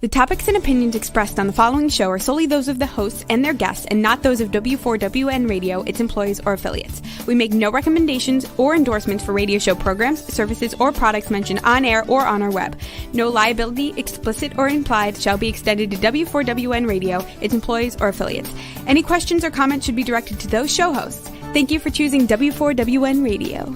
The topics and opinions expressed on the following show are solely those of the hosts and their guests and not those of W4WN Radio, its employees, or affiliates. We make no recommendations or endorsements for radio show programs, services, or products mentioned on air or on our web. No liability, explicit or implied, shall be extended to W4WN Radio, its employees, or affiliates. Any questions or comments should be directed to those show hosts. Thank you for choosing W4WN Radio.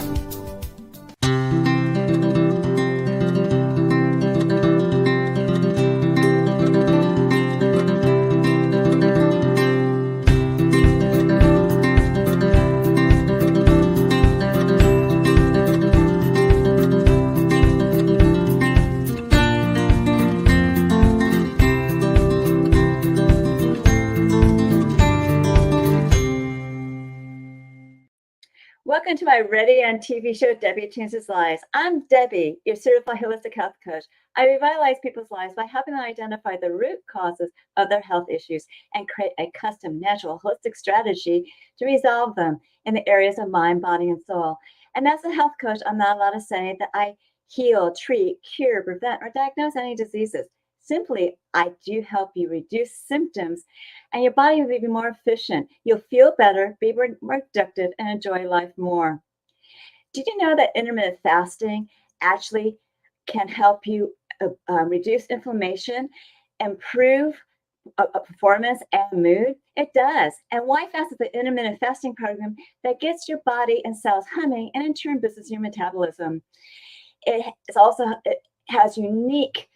Welcome to my radio and TV show, Debi Changes Lives. I'm Debi, your certified holistic health coach. I revitalize people's lives by helping them identify the root causes of their health issues and create a custom, natural, holistic strategy to resolve them in the areas of mind, body, and soul. And as a health coach, I'm not allowed to say that I heal, treat, cure, prevent, or diagnose any diseases. Simply, I do help you reduce symptoms and your body will be more efficient. You'll feel better, be more productive, and enjoy life more. Did you know that intermittent fasting actually can help you reduce inflammation, improve performance and mood? It does. And why fast is the intermittent fasting program that gets your body and cells humming and in turn boosts your metabolism. It has unique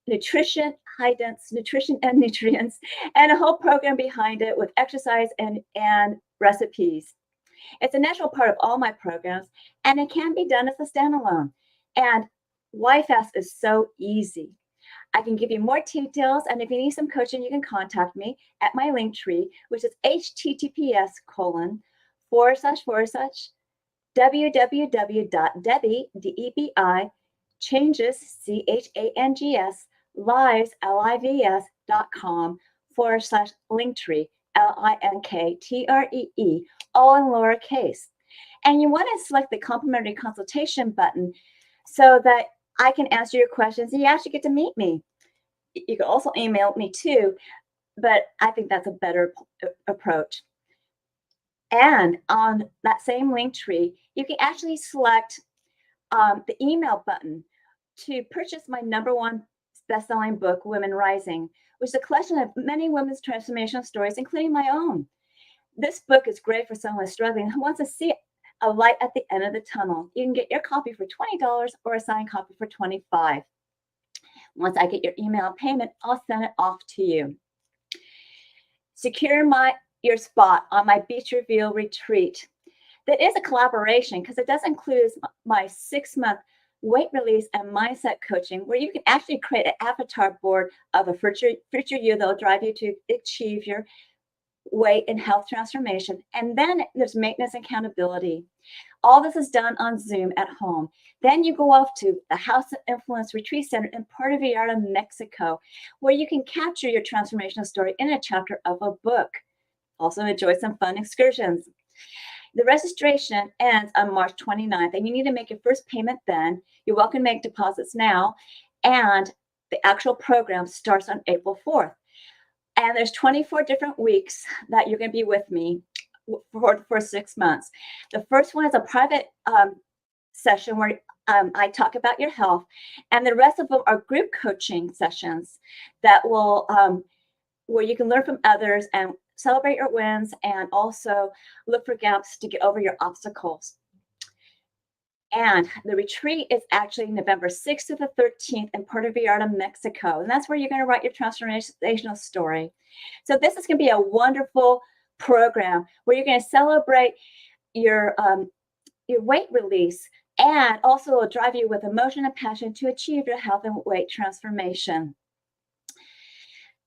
nutrition, high dense nutrition and nutrients, and a whole program behind it with exercise and recipes. It's a natural part of all my programs, and it can be done as a standalone. And why fast is so easy. I can give you more details, and if you need some coaching, you can contact me at my link tree, which is https://www.debi, changes, changes, lives, lives.com/linktree, LINKTREE, all in lowercase. And you want to select the complimentary consultation button so that I can answer your questions and you actually get to meet me. You can also email me too, but I think that's a better approach. And on that same link tree, you can actually select the email button to purchase my #1 best-selling book, Women Rising, which is a collection of many women's transformational stories, including my own. This book is great for someone struggling who wants to see a light at the end of the tunnel. You can get your copy for $20 or a signed copy for $25. Once I get your email payment, I'll send it off to you. Secure your spot on my Beach Reveal retreat. That is a collaboration because it does include my 6-month weight release and mindset coaching, where you can actually create an avatar board of a future you that will drive you to achieve your weight and health transformation. And then there's maintenance and accountability. All this is done on Zoom at home. Then you go off to the House of Influence Retreat Center in Puerto Vallarta, Mexico, where you can capture your transformational story in a chapter of a book. Also enjoy some fun excursions. The registration ends on March 29th, and you need to make your first payment then. You're welcome to make deposits now, and the actual program starts on April 4th. And there's 24 different weeks that you're going to be with me for 6 months. The first one is a private session where I talk about your health, and the rest of them are group coaching sessions that will where you can learn from others and celebrate your wins and also look for gaps to get over your obstacles. And the retreat is actually November 6th to the 13th in Puerto Vallarta, Mexico. And that's where you're going to write your transformational story. So this is going to be a wonderful program where you're going to celebrate your weight release and also will drive you with emotion and passion to achieve your health and weight transformation.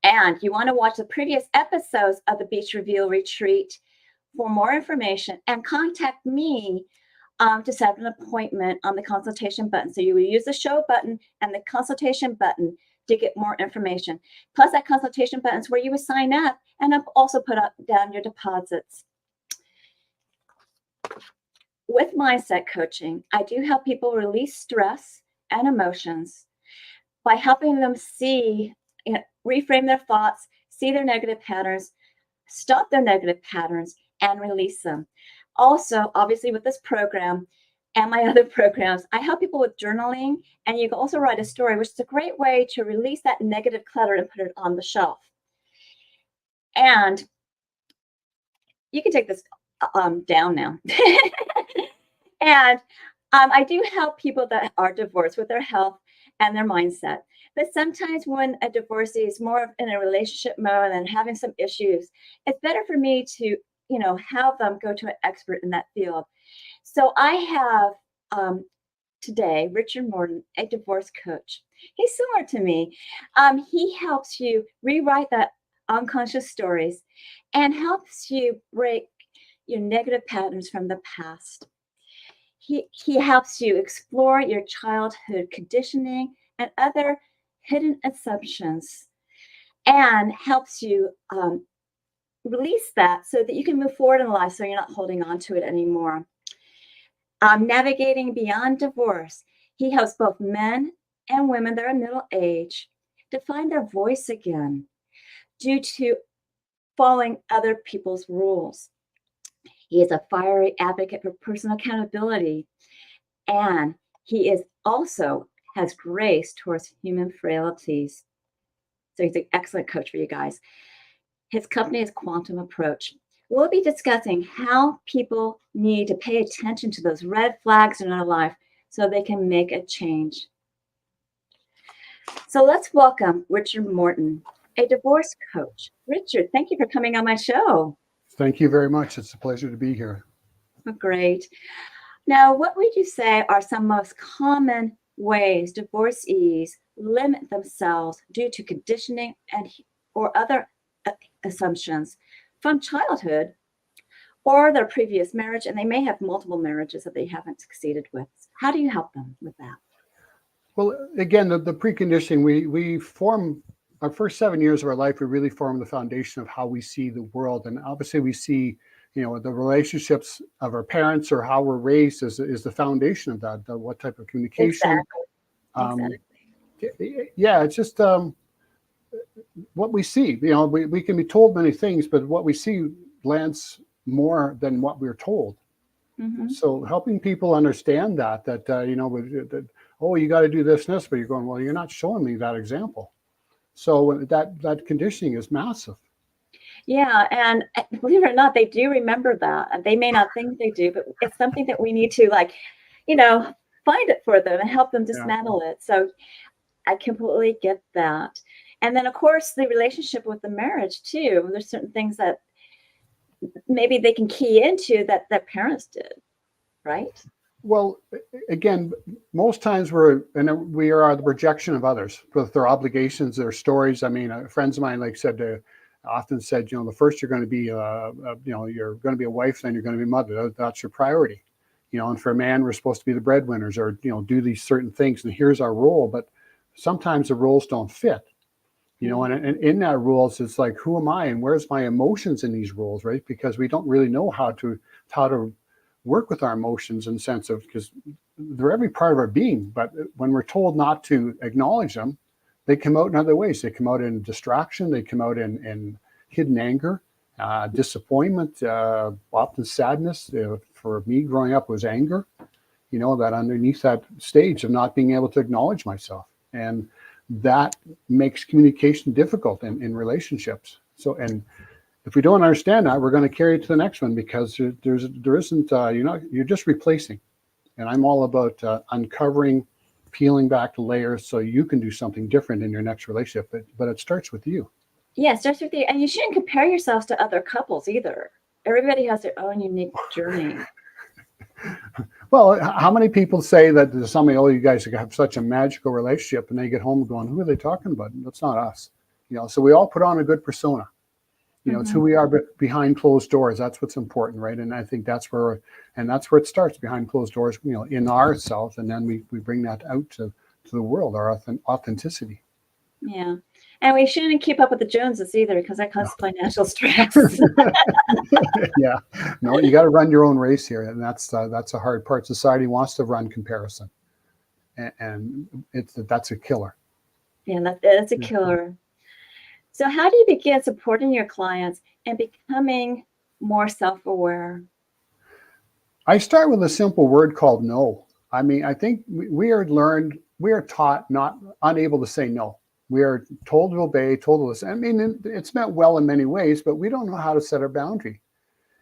And you want to watch the previous episodes of the Beach Reveal Retreat for more information and contact me to set an appointment on the consultation button. So you will use the show button and the consultation button to get more information. Plus that consultation button is where you would sign up and also put down your deposits. With mindset coaching, I do help people release stress and emotions by helping them see reframe their thoughts, see their negative patterns, stop their negative patterns, and release them. Also, obviously, with this program and my other programs, I help people with journaling, and you can also write a story, which is a great way to release that negative clutter and put it on the shelf. And you can take this down now. And I do help people that are divorced with their health and their mindset. But sometimes when a divorcee is more in a relationship mode and having some issues, it's better for me to, have them go to an expert in that field. So I have today Richard Morden, a divorce coach. He's similar to me. He helps you rewrite that unconscious stories and helps you break your negative patterns from the past. He helps you explore your childhood conditioning and other hidden assumptions, and helps you release that so that you can move forward in life, so you're not holding on to it anymore. Navigating beyond divorce, he helps both men and women that are middle age to find their voice again due to following other people's rules. He is a fiery advocate for personal accountability, and he is also has grace towards human frailties. So he's an excellent coach for you guys. His company is Quantum Approach. We'll be discussing how people need to pay attention to those red flags in their life so they can make a change. So let's welcome Richard Morden, a divorce coach. Richard, thank you for coming on my show. Thank you very much. It's a pleasure to be here. Great. Now, what would you say are some most common ways divorcees limit themselves due to conditioning or other assumptions from childhood or their previous marriage? And they may have multiple marriages that they haven't succeeded with. How do you help them with that? Well, again, the preconditioning, we form our first 7 years of our life, we really form the foundation of how we see the world. And obviously we see, the relationships of our parents or how we're raised is the foundation of that, what type of communication. Exactly. Yeah, it's just what we see. We can be told many things, but what we see lands more than what we're told. Mm-hmm. So helping people understand that oh, you got to do this and this, but you're going, well, you're not showing me that example. So that conditioning is massive. Yeah, and believe it or not, they do remember that. And they may not think they do, but it's something that we need to find it for them and help them dismantle it. So I completely get that. And then, of course, the relationship with the marriage, too. There's certain things that maybe they can key into that their parents did, right? Well, again, most times we are the projection of others with their obligations, their stories. I mean, friends of mine often said, the first you're going to be, you're going to be a wife, then you're going to be a mother. That's your priority. And for a man, we're supposed to be the breadwinners or, do these certain things. And here's our role. But sometimes the roles don't fit, and in that roles, it's like, who am I and where's my emotions in these roles, right? Because we don't really know how to work with our emotions in the sense of, because they're every part of our being. But when we're told not to acknowledge them, they come out in other ways. They come out in distraction. They come out in hidden anger, disappointment, often sadness. For me, growing up was anger, that underneath that stage of not being able to acknowledge myself. And that makes communication difficult in relationships. So, and if we don't understand that, we're going to carry it to the next one, because there isn't, you're just replacing. And I'm all about uncovering, peeling back the layers so you can do something different in your next relationship. But it starts with you. Yeah, it starts with you. And you shouldn't compare yourselves to other couples either. Everybody has their own unique journey. Well, how many people say that to somebody, oh, you guys have such a magical relationship, and they get home going, who are they talking about? That's not us. So we all put on a good persona. It's who we are behind closed doors. That's what's important, right? And I think that's where it starts, behind closed doors, in ourselves, and then we bring that out to the world, our authenticity. Yeah. And we shouldn't keep up with the Joneses either, because that causes financial stress. Yeah. No, you got to run your own race here. And that's a hard part. Society wants to run comparison. And that's a killer. Yeah, that's a killer. So how do you begin supporting your clients and becoming more self-aware? I start with a simple word called no. I mean, I think we are taught not unable to say no. We are told to obey, told to listen. I mean, it's meant well in many ways, but we don't know how to set our boundary.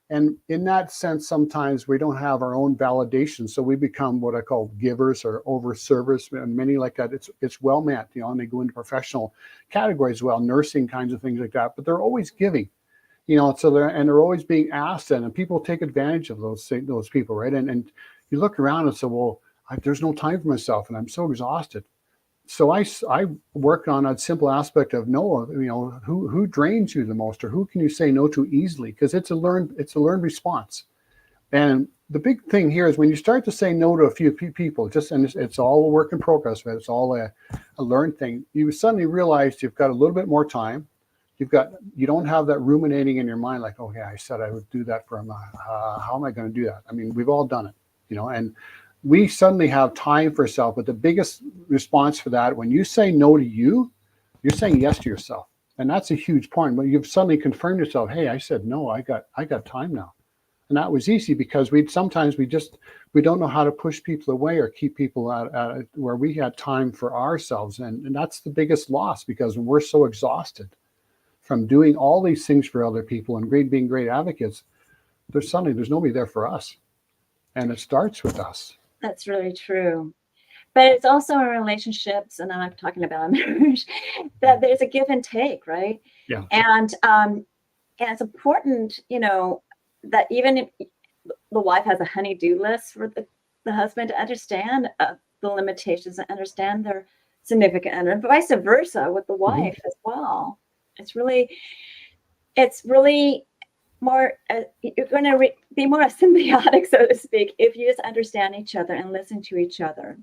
And in that sense, sometimes we don't have our own validation. So we become what I call givers or overservers, and many like that. It's well meant, and they go into professional categories as well, nursing kinds of things like that, but they're always giving. So they're always being asked, and people take advantage of those people, right? And you look around and say, well, there's no time for myself, and I'm so exhausted. So I work on a simple aspect of no, who drains you the most, or who can you say no to easily? Because it's a learned response. And the big thing here is when you start to say no to a few people, and it's all a work in progress, right? It's all a learned thing. You suddenly realize you've got a little bit more time. You don't have that ruminating in your mind, like, okay, I said I would do that for him. How am I going to do that? I mean, we've all done it, and we suddenly have time for yourself. But the biggest response for that, when you say no to you, you're saying yes to yourself. And that's a huge point. When you've suddenly confirmed yourself, hey, I said no, I got time now. And that was easy because we don't know how to push people away or keep people at where we had time for ourselves. And that's the biggest loss, because when we're so exhausted from doing all these things for other people and being great advocates, there's nobody there for us. And it starts with us. That's really true. But it's also in relationships, and I'm talking about marriage, that there's a give and take, right? Yeah. And it's important, that even if the wife has a honey-do list for the husband to understand the limitations and understand their significant other, and vice versa with the wife as well. It's really more, you're going to be more symbiotic, so to speak, if you just understand each other and listen to each other,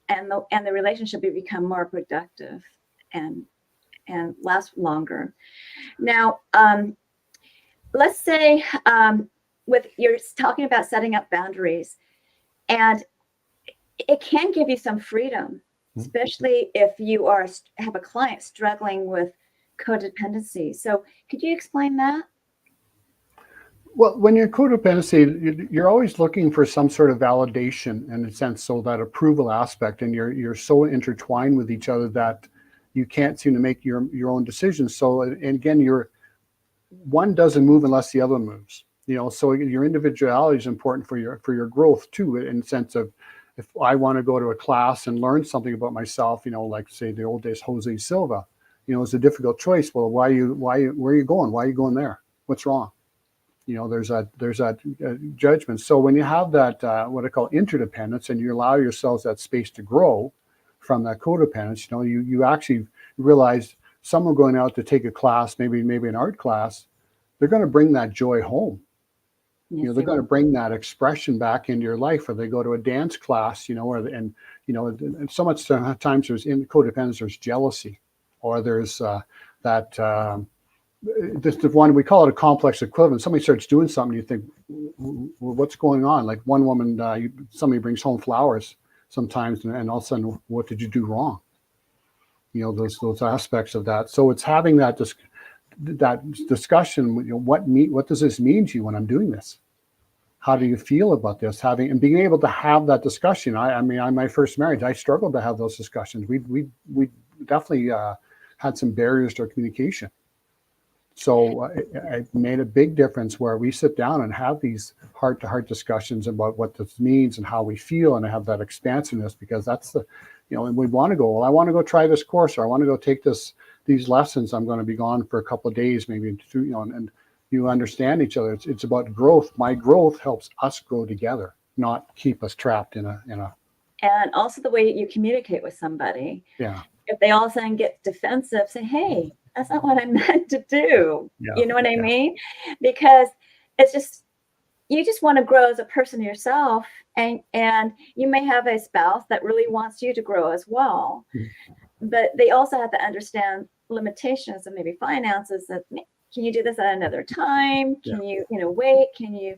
and the relationship will become more productive and last longer. Now, let's say you're talking about setting up boundaries, and it can give you some freedom, especially if you have a client struggling with codependency. So could you explain that? Well, when you're codependency, you're always looking for some sort of validation, in a sense, so that approval aspect, and you're so intertwined with each other that you can't seem to make your own decisions. So, and again, one doesn't move unless the other one moves. So your individuality is important for your growth too, in the sense of, if I want to go to a class and learn something about myself, like say the old days, Jose Silva, it's a difficult choice. Well, where are you going? Why are you going there? What's wrong? There's that judgment. So when you have that, what I call interdependence, and you allow yourselves that space to grow from that codependence, you actually realize someone going out to take a class, maybe an art class, they're going to bring that joy home. Yes, They're going to bring that expression back into your life, or they go to a dance class, and so much times in codependence, there's jealousy, or there's this one, we call it a complex equivalent. Somebody starts doing something, you think, well, what's going on? Like one woman, somebody brings home flowers sometimes, and all of a sudden, what did you do wrong? Those aspects of that. So it's having that discussion. What does this mean to you when I'm doing this? How do you feel about this? And being able to have that discussion. I mean, on my first marriage, I struggled to have those discussions. We definitely had some barriers to our communication. So it made a big difference where we sit down and have these heart-to-heart discussions about what this means and how we feel, and have that expansiveness, because that's and we want to go, well, I want to go try this course, or I want to go take these lessons. I'm going to be gone for a couple of days, maybe, and you understand each other. It's about growth. My growth helps us grow together, not keep us trapped in a. And also the way you communicate with somebody. Yeah. If they all of a sudden get defensive, say, hey, that's not what I meant to do. Yeah. You know what I mean? Because it's just, you just want to grow as a person yourself, and you may have a spouse that really wants you to grow as well. But they also have to understand limitations of maybe finances. That, can you do this at another time? Can you wait? Can you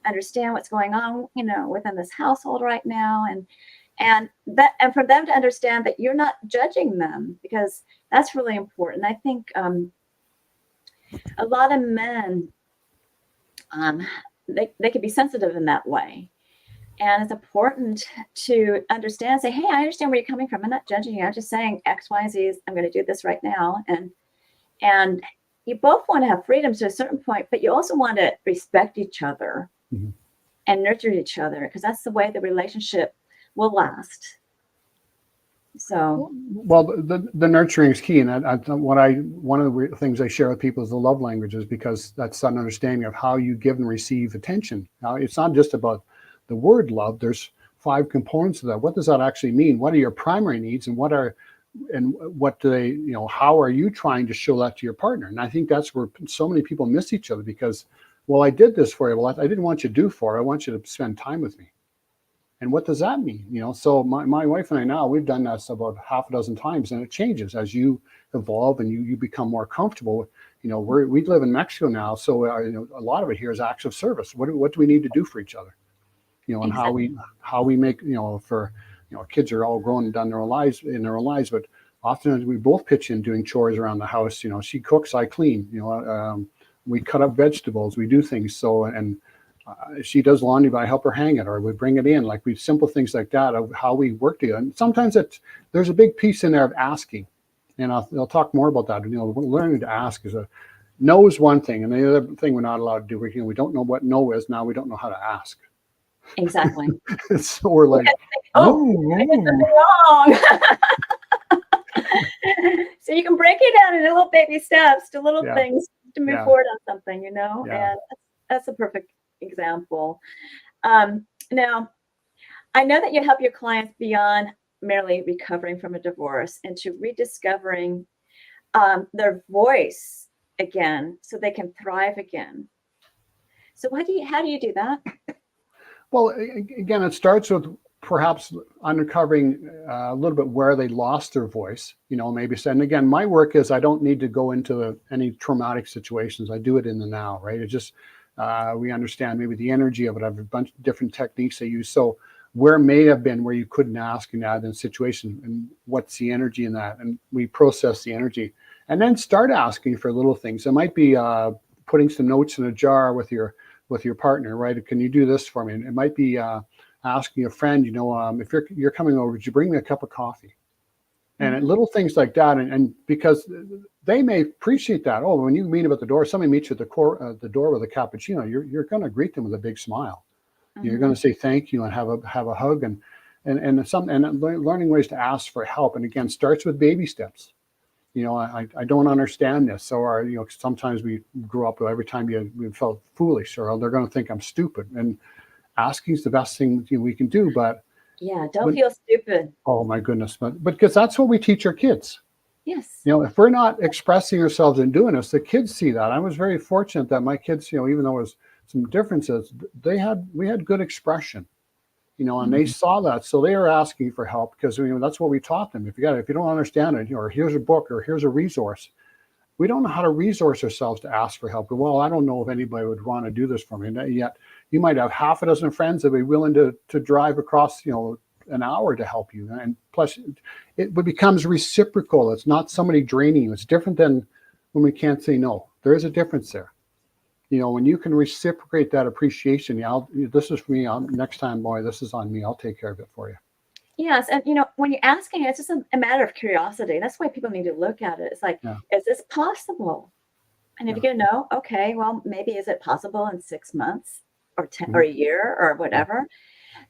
understand what's going on, within this household right now? And for them to understand that you're not judging them, because that's really important. I think a lot of men, they can be sensitive in that way. And it's important to understand, say, hey, I understand where you're coming from. I'm not judging you. I'm just saying X, Y, Z, I'm going to do this right now. And you both want to have freedom to a certain point, but you also want to respect each other and nurture each other, because that's the way the relationship will last. So, well, the nurturing is key, and one of the things I share with people is the love languages, because that's an understanding of how you give and receive attention. Now, it's not just about the word love. There's 5 components of that. What does that actually mean? What are your primary needs, and what do they, how are you trying to show that to your partner? And I think that's where so many people miss each other, because, well, I did this for you. Well, I didn't want you to do for you. I want you to spend time with me. And what does that mean? So my wife and I now, we've done this about half a dozen times, and it changes as you evolve and you become more comfortable. We live in Mexico now, so a lot of it here is acts of service. What do we need to do for each other? And exactly. how we make, kids are all grown and done their lives, but often we both pitch in doing chores around the house. She cooks, I clean. We cut up vegetables, we do things. So, and she does laundry, but I help her hang it, or we bring it in. Like, we simple things like that of how we work together. And sometimes there's a big piece in there of asking, and I'll talk more about that. Learning to ask no is one thing, and the other thing we're not allowed to do. We don't know what no is. Now we don't know how to ask. Exactly. So we're like, I did something wrong. So you can break it down into little baby steps, to little things to move forward on something, and that's a perfect example. Now, I know that you help your clients beyond merely recovering from a divorce into rediscovering their voice again, so they can thrive again. So how do you do that? Well, again, it starts with perhaps uncovering a little bit where they lost their voice, maybe. And again, my work is, I don't need to go into any traumatic situations. I do it in the now, right? It just, we understand maybe the energy of it. I have a bunch of different techniques I use. So where may have been where you couldn't ask in that situation, and what's the energy in that? And we process the energy, and then start asking for little things. It might be putting some notes in a jar with your partner, right? Can you do this for me? And it might be asking a friend, if you're coming over, would you bring me a cup of coffee? And little things like that. And because they may appreciate that. Oh, when you meet them at the door, somebody meets you at the door with a cappuccino, you're going to greet them with a big smile. You're going to say thank you and have a hug, and learning ways to ask for help. And again, starts with baby steps. I don't understand this, or sometimes we grew up with, every time we felt foolish, or they're going to think I'm stupid. And asking is the best thing we can do. But don't feel stupid. Oh my goodness, but because that's what we teach our kids. Yes. If we're not expressing ourselves and doing this, the kids see that. I was very fortunate that my kids, even though there was some differences, we had good expression. And they saw that, so they are asking for help, because that's what we taught them. If you don't understand it, or here's a book, or here's a resource. We don't know how to resource ourselves to ask for help. Well, I don't know if anybody would want to do this for me. And yet, you might have half a dozen friends that would be willing to drive across, an hour to help you. And plus, it becomes reciprocal. It's not somebody draining you. It's different than when we can't say no. There is a difference there. When you can reciprocate that appreciation, this is for me. Next time, boy, this is on me. I'll take care of it for you. Yes. And, when you're asking, it's just a matter of curiosity. That's why people need to look at it. It's like, is this possible? And if you go, no, okay, well, maybe is it possible in 6 months or 10 or a year or whatever?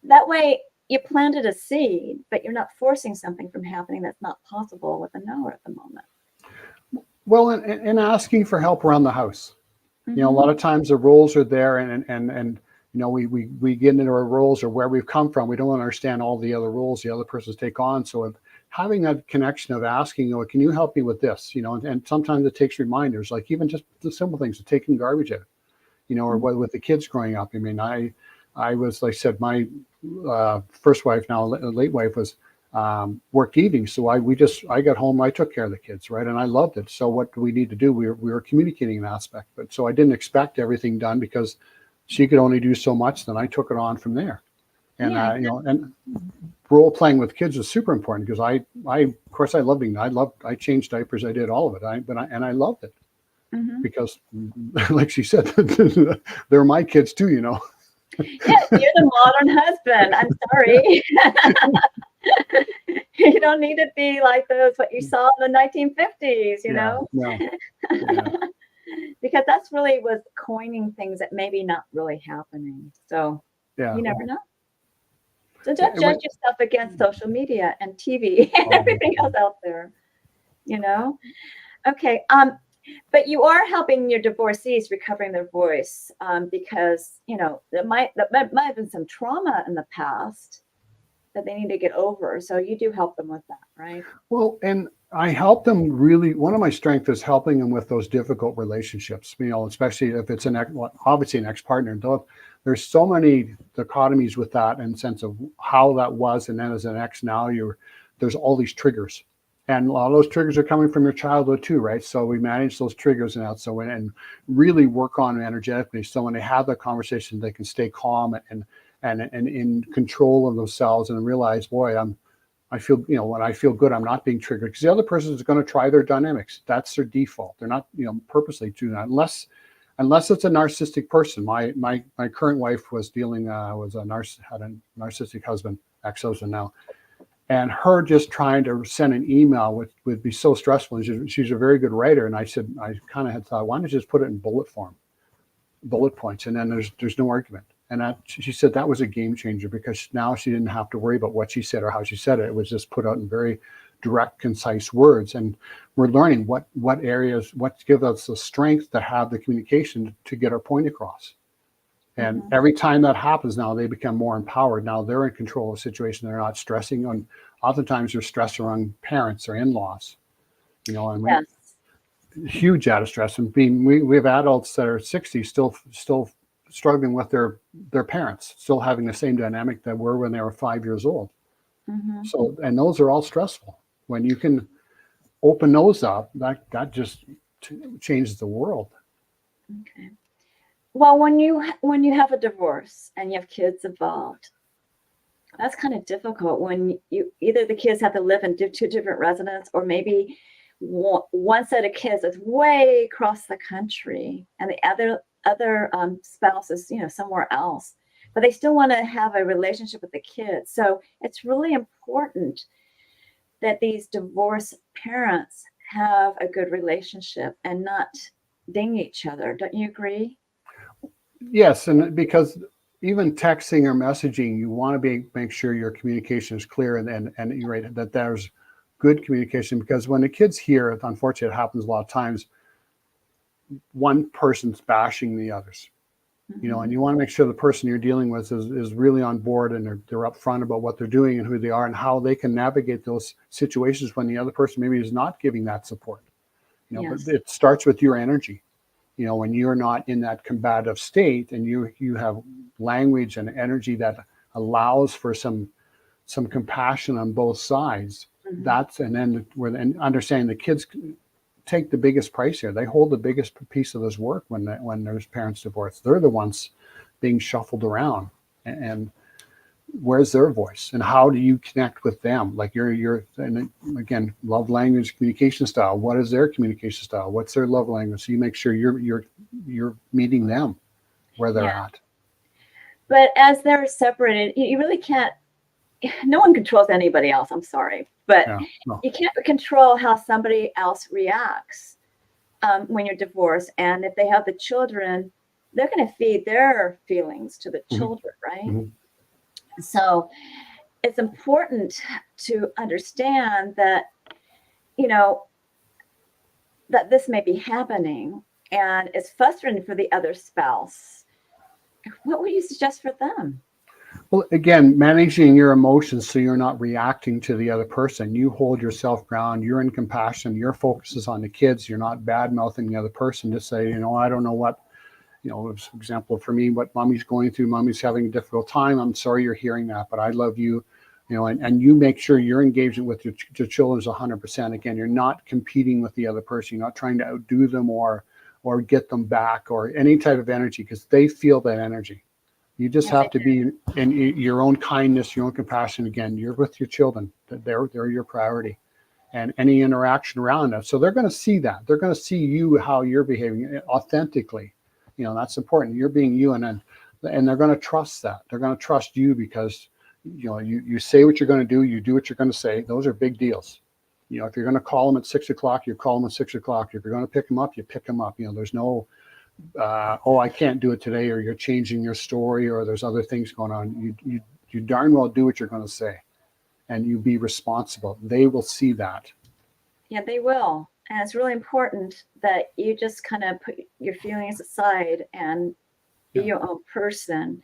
That way you planted a seed, but you're not forcing something from happening that's not possible with a no at the moment. Well, and asking for help around the house. A lot of times the roles are there, and we get into our roles or where we've come from. We don't understand all the other roles the other person's take on. So having that connection of asking, can you help me with this? And sometimes it takes reminders, like even just the simple things of taking garbage out, or with the kids growing up. I mean, I was, like I said, my first wife, now late wife, was worked evenings. So I got home, I took care of the kids, right? And I loved it. So what do we need to do? We were communicating an aspect, but so I didn't expect everything done, because she could only do so much. Then I took it on from there. And and role playing with kids is super important because I of course I I changed diapers, I did all of it. I loved it because, like she said, they're my kids too, Yeah, you're the modern husband. I'm sorry. You don't need to be like what you saw in the 1950s, you know? No. Yeah. Because that's really was coining things that maybe not really happening. So you never know. So don't judge yourself against social media and TV and everything else out there, you know? Okay. But you are helping your divorcees recovering their voice because, there might have been some trauma in the past that they need to get over. So you do help them with that, right? Well, and I help them really. One of my strengths is helping them with those difficult relationships, especially if it's obviously an ex-partner. There's so many dichotomies with that and sense of how that was. And then as an ex now, there's all these triggers. And a lot of those triggers are coming from your childhood too, right? So we manage those triggers and really work on them energetically. So when they have that conversation, they can stay calm and in control of themselves and realize, boy, I feel, when I feel good, I'm not being triggered because the other person is going to try their dynamics. That's their default. They're not, purposely doing that unless it's a narcissistic person. My current wife was had a narcissistic husband, ex-husband now. And her just trying to send an email would be so stressful. And she's a very good writer. And I kind of had thought, why don't you just put it in bullet points, and then there's no argument. And she said that was a game changer because now she didn't have to worry about what she said or how she said it. It was just put out in very direct, concise words. And we're learning what gives us the strength to have the communication to get our point across. And every time that happens now, they become more empowered. Now they're in control of the situation. They're not stressing on. Oftentimes they're stressed around parents or in-laws, and huge out of stress. And we have adults that are 60 still struggling with their parents, still having the same dynamic that were when they were 5 years old. So, and those are all stressful. When you can open those up, that just changes the world. Okay. Well, when you have a divorce and you have kids involved, that's kind of difficult when either the kids have to live in two different residences, or maybe one set of kids is way across the country and the other spouse is somewhere else, but they still want to have a relationship with the kids. So it's really important that these divorced parents have a good relationship and not ding each other. Don't you agree? Yes, and because even texting or messaging, you want to make sure your communication is clear and you're right, that there's good communication, because when the kids hear it, unfortunately, it happens a lot of times, one person's bashing the others, and you want to make sure the person you're dealing with is really on board and they're upfront about what they're doing and who they are and how they can navigate those situations when the other person maybe is not giving that support. But it starts with your energy. When you're not in that combative state and you have language and energy that allows for some compassion on both sides, and understanding the kids take the biggest price here. They hold the biggest piece of this work when there's parents divorced. They're the ones being shuffled around, and where's their voice and how do you connect with them? Like and again, love language, communication style. What is their communication style? What's their love language? So you make sure you're meeting them where they're at. But as they're separated, you really can't. No one controls anybody else. I'm sorry, but you can't control how somebody else reacts when you're divorced. And if they have the children, they're going to feed their feelings to the children, right? So it's important to understand that, that this may be happening and it's frustrating for the other spouse. What would you suggest for them? Well, again, managing your emotions so you're not reacting to the other person. You hold yourself ground. You're in compassion. Your focus is on the kids. You're not bad-mouthing the other person to say, I don't know what, for example, for me, what mommy's going through, mommy's having a difficult time. I'm sorry you're hearing that, but I love you, and you make sure your engagement with your children is 100%. Again, you're not competing with the other person. You're not trying to outdo them or get them back or any type of energy, because they feel that energy. You just Yes, have to be in your own kindness, your own compassion. Again, you're with your children. They're your priority. And any interaction around that. So they're going to see that. They're going to see you, how you're behaving authentically. You know, that's important. You're being you, and they're going to trust that. They're going to trust you because, you know, you say what you're going to do, you do what you're going to say. Those are big deals. You know, if you're going to call them at 6 o'clock, you call them at 6 o'clock. If you're going to pick them up, you pick them up. You know, there's no, oh, I can't do it today, or you're changing your story, or there's other things going on. You darn well do what you're going to say. And you be responsible. They will see that. Yeah, they will. And it's really important that you just kind of put your feelings aside and be your own person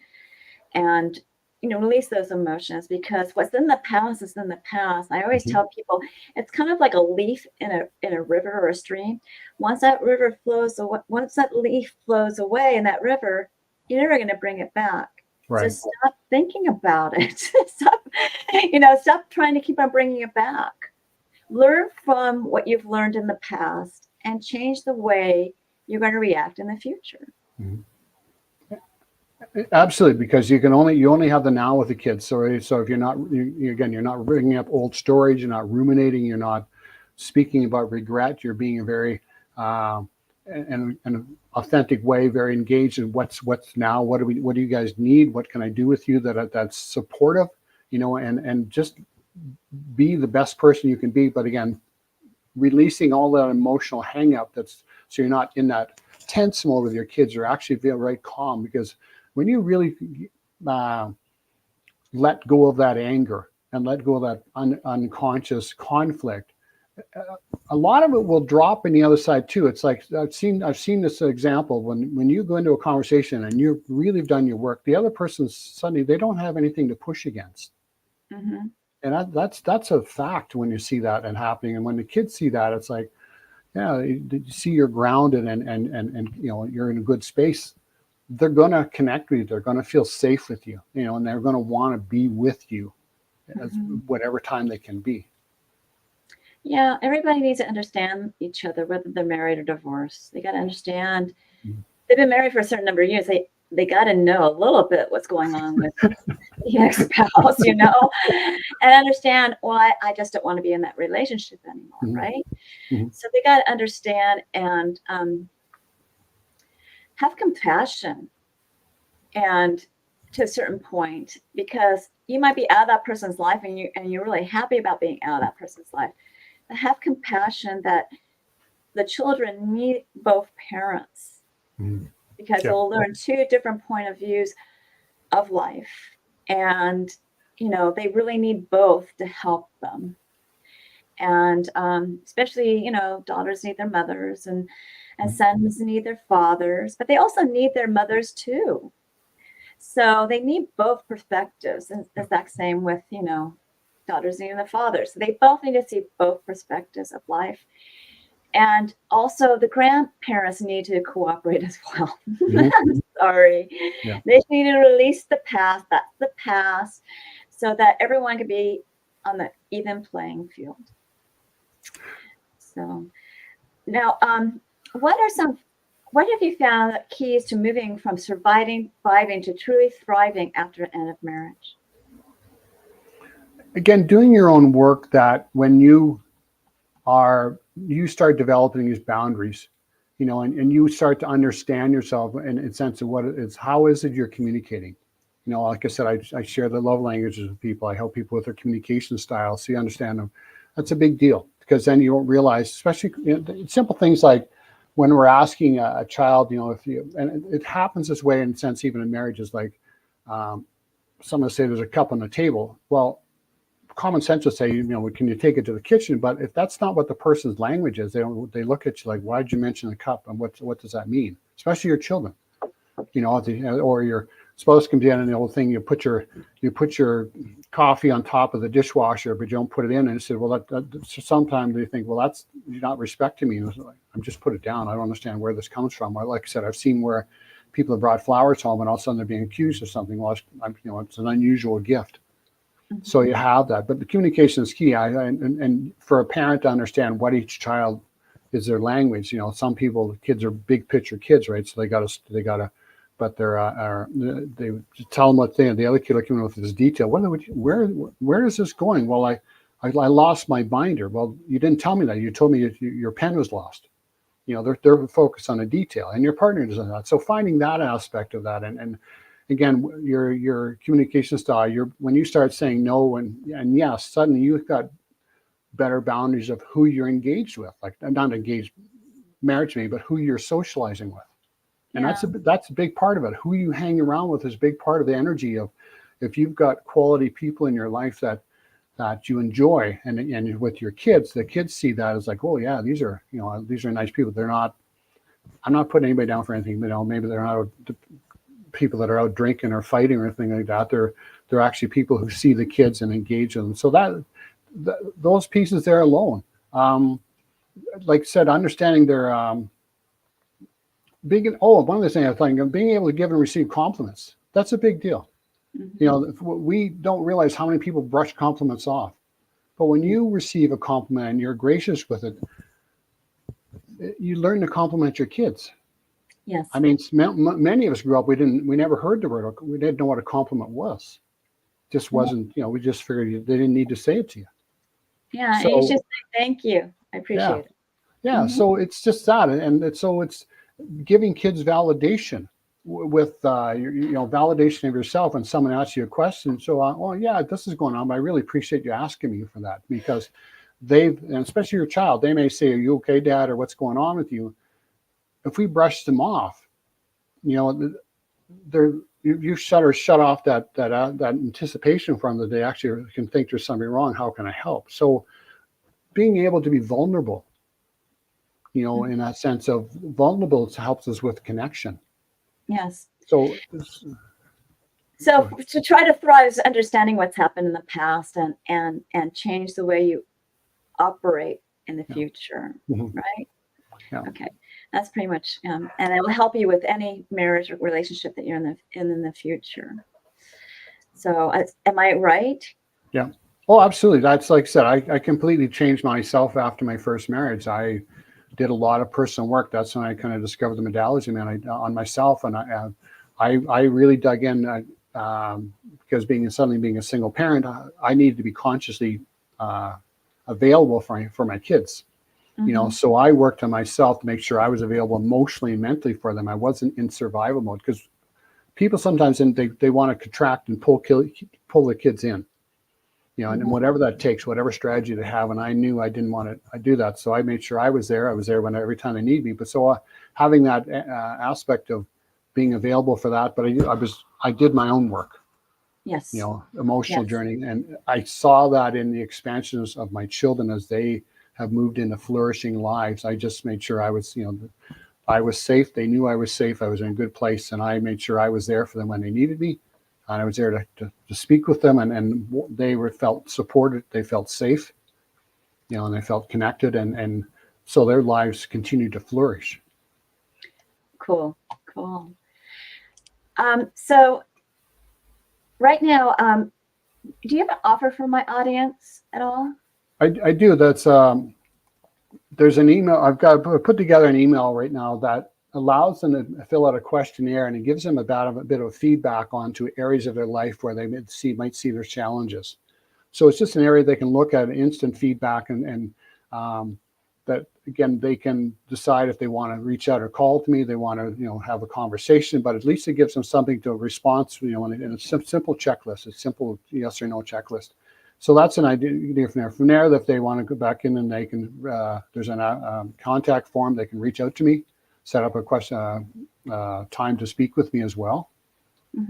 and, you know, release those emotions, because what's in the past is in the past. I always tell people it's kind of like a leaf in a river or a stream. Once that river flows away, once that leaf flows away in that river, you're never going to bring it back. Right. So stop thinking about it. Stop trying to keep on bringing it back. Learn from what you've learned in the past and change the way you're going to react in the future. Absolutely, because you only have the now with the kids. So if you're not, you're not bringing up old stories, you're not ruminating, you're not speaking about regret. You're being a very in an authentic way, very engaged in what's now. What do you guys need? What can I do with you that's supportive? You know, and just be the best person you can be. But again, releasing all that emotional hang up, so you're not in that tense mode with your kids. You're actually feel very calm, because when you really let go of that anger and let go of that unconscious conflict, a lot of it will drop in the other side too. It's like I've seen this example when you go into a conversation and you've really done your work, the other person suddenly they don't have anything to push against. Mm-hmm. And that's a fact when you see that and happening. And when the kids see that, it's like, yeah, you see you're grounded and you know you're in a good space. They're gonna connect with you. They're gonna feel safe with you, you know, and they're gonna want to be with you, as whatever time they can be. Yeah, everybody needs to understand each other, whether they're married or divorced. They got to understand. They've been married for a certain number of years. They got to know a little bit what's going on with the ex-spouse, you know, and understand, well, I just don't want to be in that relationship anymore, right? So they got to understand and have compassion, and to a certain point, because you might be out of that person's life and you're really happy about being out of that person's life. But have compassion that the children need both parents, because they'll learn two different point of views of life, and you know they really need both to help them. And especially, you know, daughters need their mothers and sons need their fathers, but they also need their mothers too. So they need both perspectives. And the exact same with, you know, daughters needing their fathers. So they both need to see both perspectives of life. And also the grandparents need to cooperate as well. Sorry. Yeah. They need to release the past. That's the past, so that everyone can be on the even playing field. So now, what have you found keys to moving from surviving to truly thriving after an end of marriage? Again, doing your own work, that when you start developing these boundaries, you know, and you start to understand yourself in a sense of what it is, how is it you're communicating? You know, like I said, I share the love languages with people. I help people with their communication style, so you understand them. That's a big deal, because then you don't realize, especially simple things like when we're asking a child, you know, and it happens this way in a sense, even in marriages, like someone say there's a cup on the table. Well, common sense would say, you know, can you take it to the kitchen? But if that's not what the person's language is, they look at you like, why did you mention the cup? And what does that mean? Especially your children, you know, or your spouse comes in and the old thing, you put your coffee on top of the dishwasher, but you don't put it in. And I said, well, sometimes they think, well, you're not respecting me. And I'm just put it down. I don't understand where this comes from. Like I said, I've seen where people have brought flowers home and all of a sudden they're being accused of something. Well, it's an unusual gift. So you have that, but the communication is key. And for a parent to understand what each child is their language. You know, some people, kids are big picture kids, right? So they gotta but they tell them what the other kid looking with this detail. Where is this going? Well, I lost my binder. Well, you didn't tell me that. You told me your pen was lost. They're focused on a detail, and your partner does that. So finding that aspect of that, and again, your communication style. When you start saying no and yes, suddenly you've got better boundaries of who you're engaged with, like not engaged marriage maybe, but who you're socializing with. And that's a big part of it. Who you hang around with is a big part of the energy of, if you've got quality people in your life that you enjoy, and with your kids, the kids see that as like, oh yeah, these are nice people. I'm not putting anybody down for anything, maybe they're not people that are out drinking or fighting or anything like that. They're actually people who see the kids and engage them. So those pieces there alone, like I said, understanding their one of the things I think, being able to give and receive compliments. That's a big deal. We don't realize how many people brush compliments off, but when you receive a compliment and you're gracious with it, you learn to compliment your kids. Yes. I mean, many of us grew up, we never heard the word, we didn't know what a compliment was. Just wasn't, we just figured they didn't need to say it to you. Yeah, so, and you just say thank you. I appreciate it. Yeah, so it's just that, and so it's giving kids validation with validation of yourself when someone asks you a question. So, this is going on, but I really appreciate you asking me for that, because and especially your child, they may say, "Are you okay, Dad?" or "What's going on with you?" If we brush them off, you shut off that anticipation from that they actually can think there's something wrong. How can I help? So, being able to be vulnerable, in that sense of vulnerable, helps us with connection. Yes. So to try to thrive is understanding what's happened in the past and change the way you operate in the future, right? Yeah. Okay, that's pretty much, and it will help you with any marriage or relationship that you're in the future. So, am I right? Yeah. Oh, absolutely. That's, like I said, I completely changed myself after my first marriage. I did a lot of personal work. That's when I kind of discovered the modality, on myself, and I really dug in because being a single parent, I needed to be consciously available for my kids. So I worked on myself to make sure I was available emotionally and mentally for them. I wasn't in survival mode, because people sometimes they want to contract and pull the kids in. And whatever that takes, whatever strategy they have. And I knew I didn't want to do that. So I made sure I was there. I was there every time they need me. But so having that aspect of being available for that, but I did my own work. Yes. Emotional journey. And I saw that in the expansions of my children as they have moved into flourishing lives. I just made sure I was, I was safe. They knew I was safe. I was in a good place. And I made sure I was there for them when they needed me. And I was there to speak with them, and they felt supported. They felt safe, and they felt connected, and so their lives continued to flourish. Cool. So right now, do you have an offer for my audience at all? I do. That's there's an email. I've got to put together an email right now that allows them to fill out a questionnaire, and it gives them a bit of feedback onto areas of their life where they might see their challenges. So it's just an area they can look at, instant feedback, and that again they can decide if they want to reach out or call to me. They want to have a conversation, but at least it gives them something to respond to. And it's a simple checklist, a simple yes or no checklist. So that's an idea from there. From there, if they want to go back in, and they can there's a contact form. They can reach out to me. Set up a time to speak with me as well.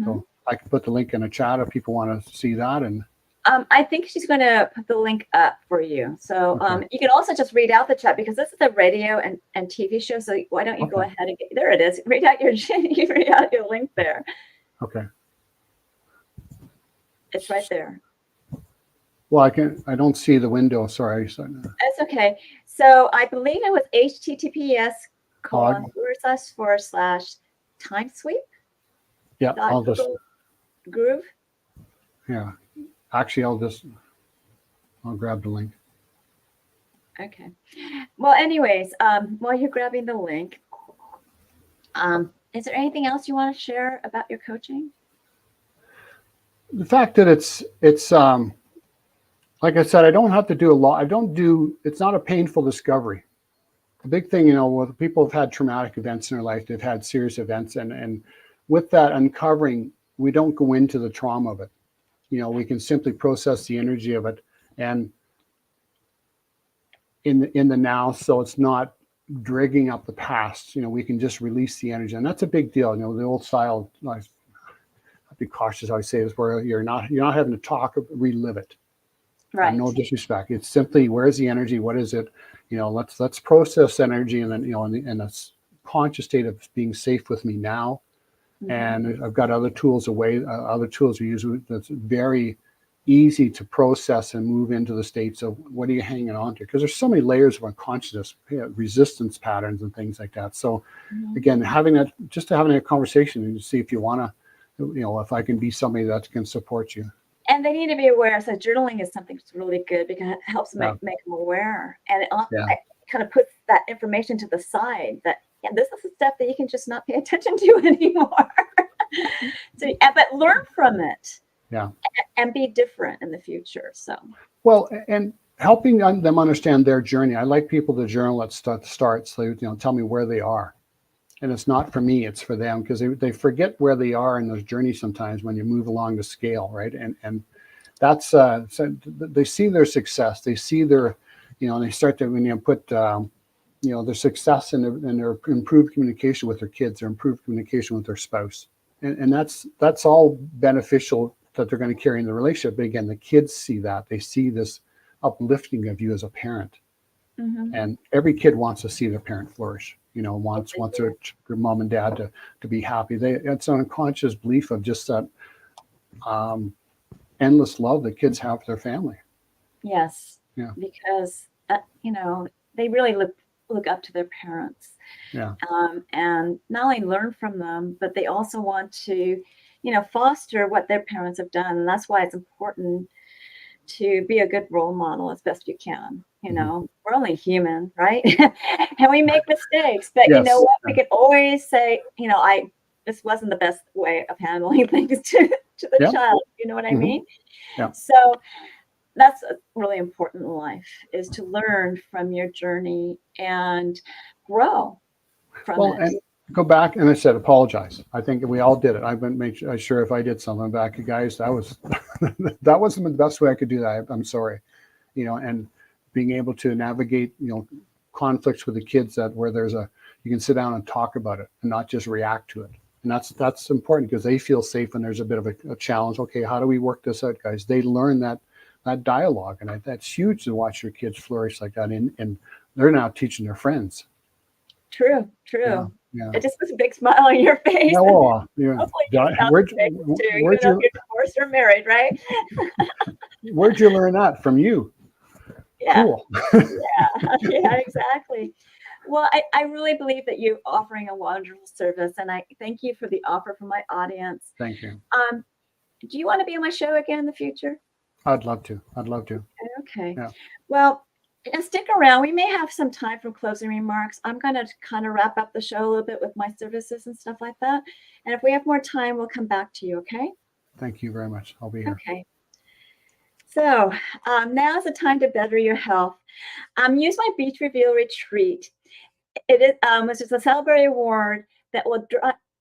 So I can put the link in a chat if people want to see that. And I think she's going to put the link up for you. So you can also just read out the chat, because this is a radio and TV show. So why don't you go ahead and there it is. Read out your link there. Okay. It's right there. Well, I don't see the window. Sorry. That's okay. So I believe it was https://time sweep. Yeah, I'll just groove. Yeah, actually, I'll grab the link. Okay. Well, anyways, while you're grabbing the link, Is there anything else you want to share about your coaching? The fact that it's like I said, I don't have to do a lot. It's not a painful discovery. The big thing, with people have had traumatic events in their life, they've had serious events, and with that uncovering, we don't go into the trauma of it. We can simply process the energy of it and in the now, so it's not dragging up the past. We can just release the energy, and that's a big deal. The old style, I'll be cautious how I say this, where you're not having to talk, relive it. Right. No disrespect. It's simply, where's the energy? What is it? Let's process energy, and then in a conscious state of being safe with me now. Mm-hmm. And I've got other tools we use that's very easy to process and move into the states of what are you hanging on to? Because there's so many layers of unconsciousness, resistance patterns and things like that. So again, having a conversation and see if you want to, if I can be somebody that can support you. And they need to be aware. So journaling is something that's really good because it helps make them aware. And it kind of puts that information to the side that, this is the stuff that you can just not pay attention to anymore. But learn from it. Yeah. And be different in the future. So. Well, and helping them understand their journey. I like people to journal at start. So, tell me where they are. And it's not for me, it's for them, because they forget where they are in those journeys sometimes when you move along the scale, right? And that's, so they see their success. They see their, they start to, when you put, their success and their improved communication with their kids, their improved communication with their spouse. And that's all beneficial that they're going to carry in the relationship. But again, the kids see that. They see this uplifting of you as a parent. Mm-hmm. And every kid wants to see their parent flourish. Wants their mom and dad to be happy. It's an unconscious belief of just that endless love that kids have for their family. Yes. Yeah. Because they really look up to their parents. Yeah. And not only learn from them, but they also want to, foster what their parents have done. And that's why it's important to be a good role model as best you can. We're only human, right? And we make mistakes, but yes. You know what? We can always say, this wasn't the best way of handling things to the child. You know what I mean? Yeah. So that's really important in life, is to learn from your journey and grow from it. And go back, and I said, apologize. I think we all did it. I've been making sure if I did something back, guys, that wasn't the best way I could do that. I'm sorry, and being able to navigate, conflicts with the kids where you can sit down and talk about it and not just react to it. And that's important, because they feel safe when there's a bit of a challenge. Okay, how do we work this out, guys? They learn that dialogue, and that's huge to watch your kids flourish like that. And they're now teaching their friends. True. Yeah. It just puts a big smile on your face. Yeah, well, where'd you divorced or married, right? Where'd you learn that? From you? Yeah. Cool. Yeah, exactly. Well, I really believe that you're offering a wonderful service, and I thank you for the offer from my audience. Thank you. Do you want to be on my show again in the future? I'd love to. Okay. Yeah. Well, and stick around. We may have some time for closing remarks. I'm going to kind of wrap up the show a little bit with my services and stuff like that. And if we have more time, we'll come back to you, okay? Thank you very much. I'll be here. Okay. So now is the time to better your health. Use my Beach Reveal Retreat. It is, which is a celebratory award that will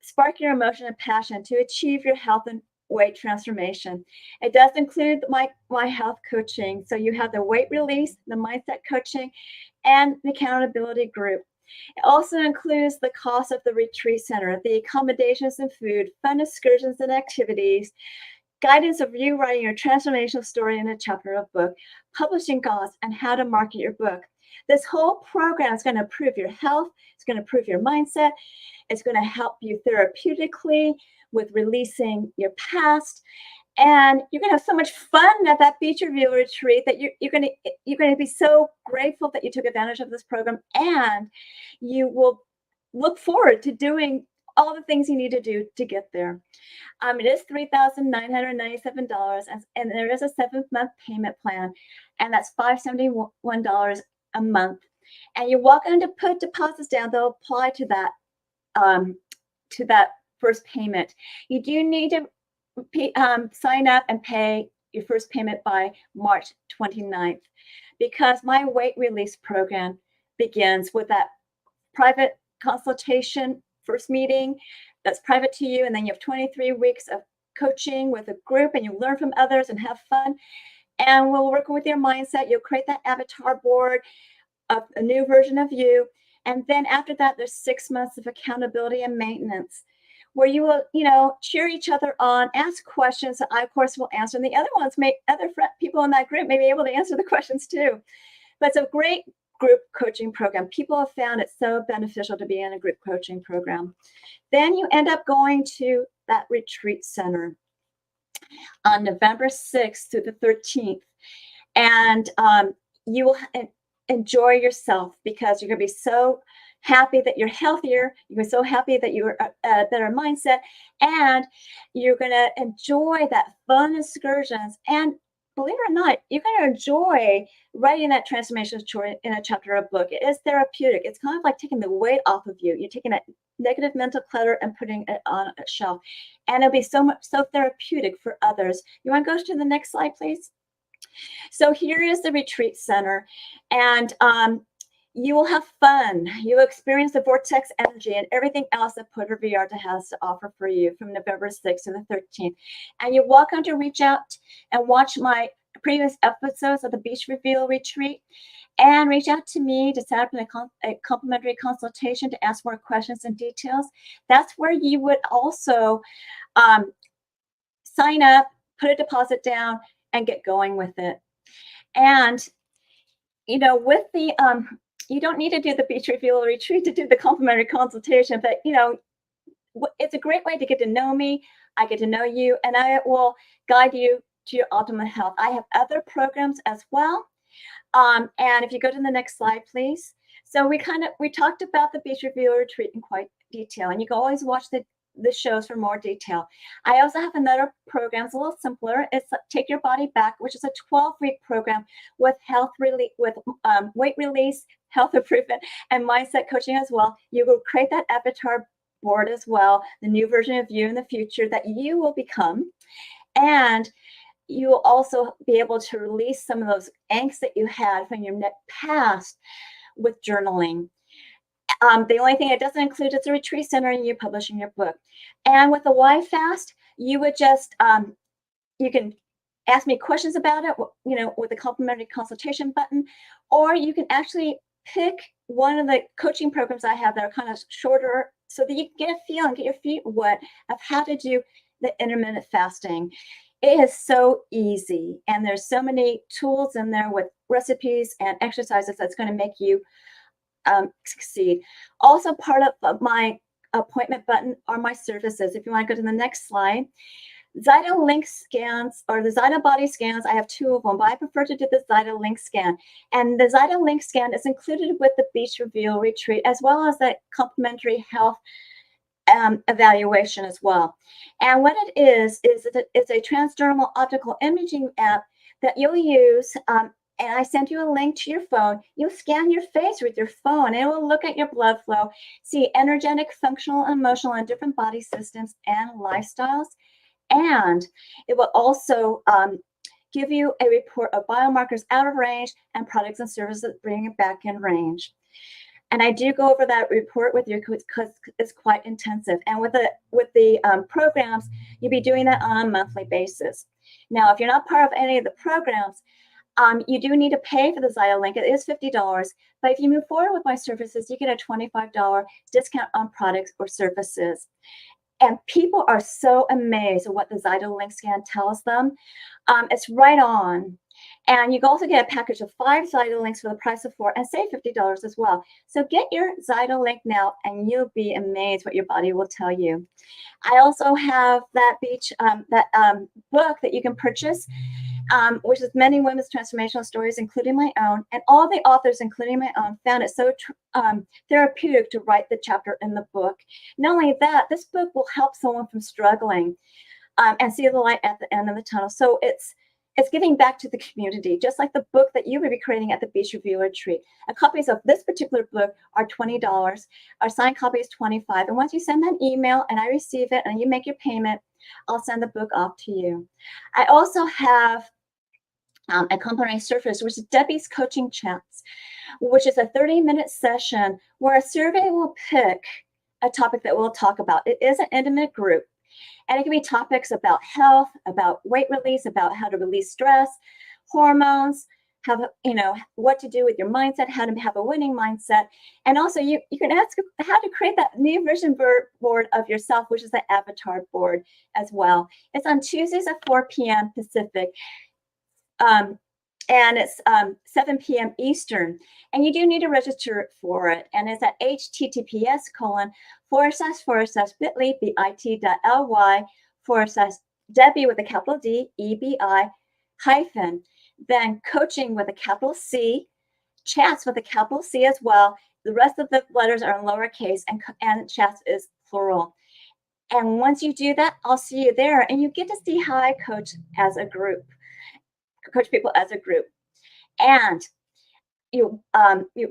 spark your emotion and passion to achieve your health and weight transformation. It does include my health coaching. So you have the weight release, the mindset coaching, and the accountability group. It also includes the cost of the retreat center, the accommodations and food, fun excursions and activities, guidance of you writing your transformational story in a chapter of book, publishing costs, and how to market your book. This whole program is going to improve your health. It's going to improve your mindset. It's going to help you therapeutically with releasing your past. And you're going to have so much fun at that Beach Reveal retreat that you're going to be so grateful that you took advantage of this program. And you will look forward to doing all the things you need to do to get there. It is $3,997, and there is a 7-month payment plan, and that's $571 a month. And you're welcome to put deposits down. They'll apply to that to that first payment. You do need to sign up and pay your first payment by March 29th, because my weight release program begins with that private consultation, first meeting that's private to you. And then you have 23 weeks of coaching with a group, and you learn from others and have fun. And we'll work with your mindset. You'll create that avatar board of a new version of you. And then after that, there's 6 months of accountability and maintenance, where you will, cheer each other on, ask questions that I, of course, will answer. And the other ones, other people in that group may be able to answer the questions too. But it's a great group coaching program. People have found it so beneficial to be in a group coaching program. Then you end up going to that retreat center on November 6th through the 13th. And you will enjoy yourself, because you're going to be so happy that you're healthier. You're so happy that you're a better mindset, and you're going to enjoy that fun excursions. And believe it or not, you're going to enjoy writing that transformational story in a chapter of a book. It is therapeutic. It's kind of like taking the weight off of you. You're taking that negative mental clutter and putting it on a shelf. And it'll be so therapeutic for others. You want to go to the next slide, please? So here is the retreat center, and you will have fun. You will experience the vortex energy and everything else that Puerto Vallarta has to offer for you from November 6th to the 13th. And you're welcome to reach out and watch my previous episodes of the Beach Reveal Retreat, and reach out to me to set up a complimentary consultation to ask more questions and details. That's where you would also sign up, put a deposit down, and get going with it. And, with the, you don't need to do the Beach Reveal Retreat to do the complimentary consultation, but, it's a great way to get to know me. I get to know you, and I will guide you to your optimal health. I have other programs as well. And if you go to the next slide, please. So we talked about the Beach Reveal Retreat in quite detail, and you can always watch the shows for more detail. I also have another program. It's a little simpler. It's Take Your Body Back, which is a 12-week program with weight release, health improvement, and mindset coaching as well. You will create that avatar board as well, the new version of you in the future that you will become. And you will also be able to release some of those angst that you had from your past with journaling. The only thing it doesn't include is the retreat center and you publishing your book. And with the Why Fast, you would just, you can ask me questions about it, with the complimentary consultation button, or you can actually pick one of the coaching programs I have that are kind of shorter, so that you can get a feel and get your feet wet of how to do the intermittent fasting. It is so easy, and there's so many tools in there with recipes and exercises that's going to make you succeed. Also, part of my appointment button are my services. If you want to go to the next slide, Zyto Link scans, or the Zyto body scans, I have 2 of them, but I prefer to do the Zyto Link scan. And the Zyto Link scan is included with the Beach Reveal Retreat, as well as the complimentary health evaluation as well. And what it is it's a transdermal optical imaging app that you'll use. And I send you a link to your phone. You'll scan your face with your phone, and it will look at your blood flow, see energetic, functional, emotional, and different body systems and lifestyles. And it will also give you a report of biomarkers out of range and products and services that bring it back in range. And I do go over that report with you because it's quite intensive. And with the programs, you'll be doing that on a monthly basis. Now, if you're not part of any of the programs, you do need to pay for the Zyto Link. It is $50. But if you move forward with my services, you get a $25 discount on products or services. And people are so amazed at what the Zyto Link scan tells them. It's right on. And you can also get a package of 5 Zyto Links for the price of 4 and save $50 as well. So get your Zyto Link now, and you'll be amazed what your body will tell you. I also have that book that you can purchase, which is Many Women's Transformational Stories, including my own. And all the authors, including my own, found it so therapeutic to write the chapter in the book. Not only that, this book will help someone from struggling and see the light at the end of the tunnel. So it's It's giving back to the community, just like the book that you will be creating at the Beach Review Retreat. Copies of this particular book are $20. Our signed copy is $25. And once you send me an email and I receive it and you make your payment, I'll send the book off to you. I also have a complimentary service, which is Debi's Coaching Chats, which is a 30-minute session where a survey will pick a topic that we'll talk about. It is an intimate group. And it can be topics about health, about weight release, about how to release stress, hormones, what to do with your mindset, how to have a winning mindset. And also you can ask how to create that new vision board of yourself, which is the avatar board as well. It's on Tuesdays at 4 p.m. Pacific. And it's 7 p.m. Eastern. And you do need to register for it. And it's at https://bit.ly/Debi with a capital D, EBI hyphen, then coaching with a capital C, chats with a capital C as well. The rest of the letters are in lowercase, and chats is plural. And once you do that, I'll see you there. And you get to see how I coach as a group. Coach people as a group. And you're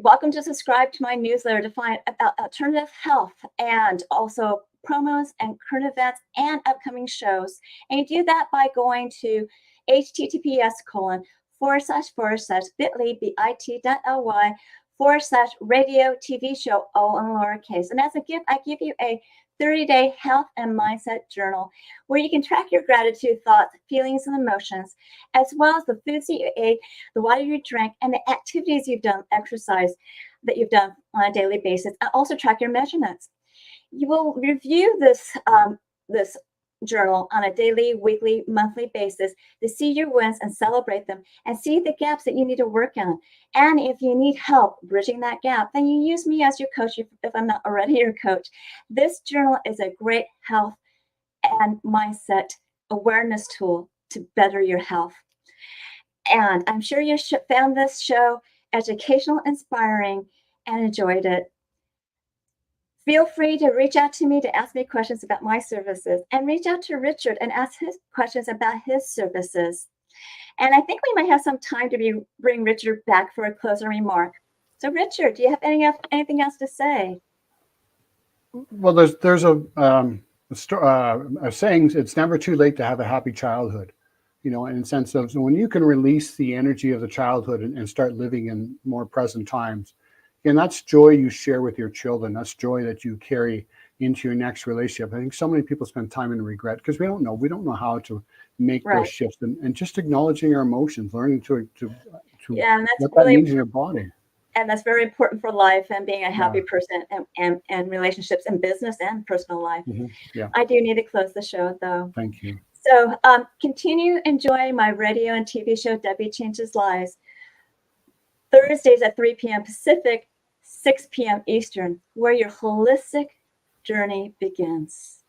welcome to subscribe to my newsletter to find about alternative health and also promos and current events and upcoming shows. And you do that by going to https://bit.ly/radio TV show, all in lowercase. And as a gift, I give you a 30-day health and mindset journal where you can track your gratitude, thoughts, feelings, and emotions, as well as the foods that you ate, the water you drank, and the activities you've done, exercise that you've done on a daily basis, and also track your measurements. You will review this journal on a daily, weekly, monthly basis to see your wins and celebrate them and see the gaps that you need to work on. And if you need help bridging that gap, then you use me as your coach if I'm not already your coach. This journal is a great health and mindset awareness tool to better your health. And I'm sure you found this show educational, inspiring, and enjoyed it. Feel free to reach out to me to ask me questions about my services, and reach out to Richard and ask his questions about his services. And I think we might have some time to bring Richard back for a closing remark. So Richard, do you have anything else to say? Well, there's a saying, it's never too late to have a happy childhood, in the sense of, so when you can release the energy of the childhood and start living in more present times, and that's joy you share with your children. That's joy that you carry into your next relationship. I think so many people spend time in regret because we don't know how to make those shifts, and just acknowledging our emotions, learning to and that's what that means in your body. And that's very important for life and being a happy person and relationships and business and personal life. Mm-hmm. Yeah. I do need to close the show though. Thank you. So continue enjoying my radio and TV show, Debi Changes Lives, Thursdays at 3 p.m. Pacific, 6 p.m. Eastern, where your holistic journey begins.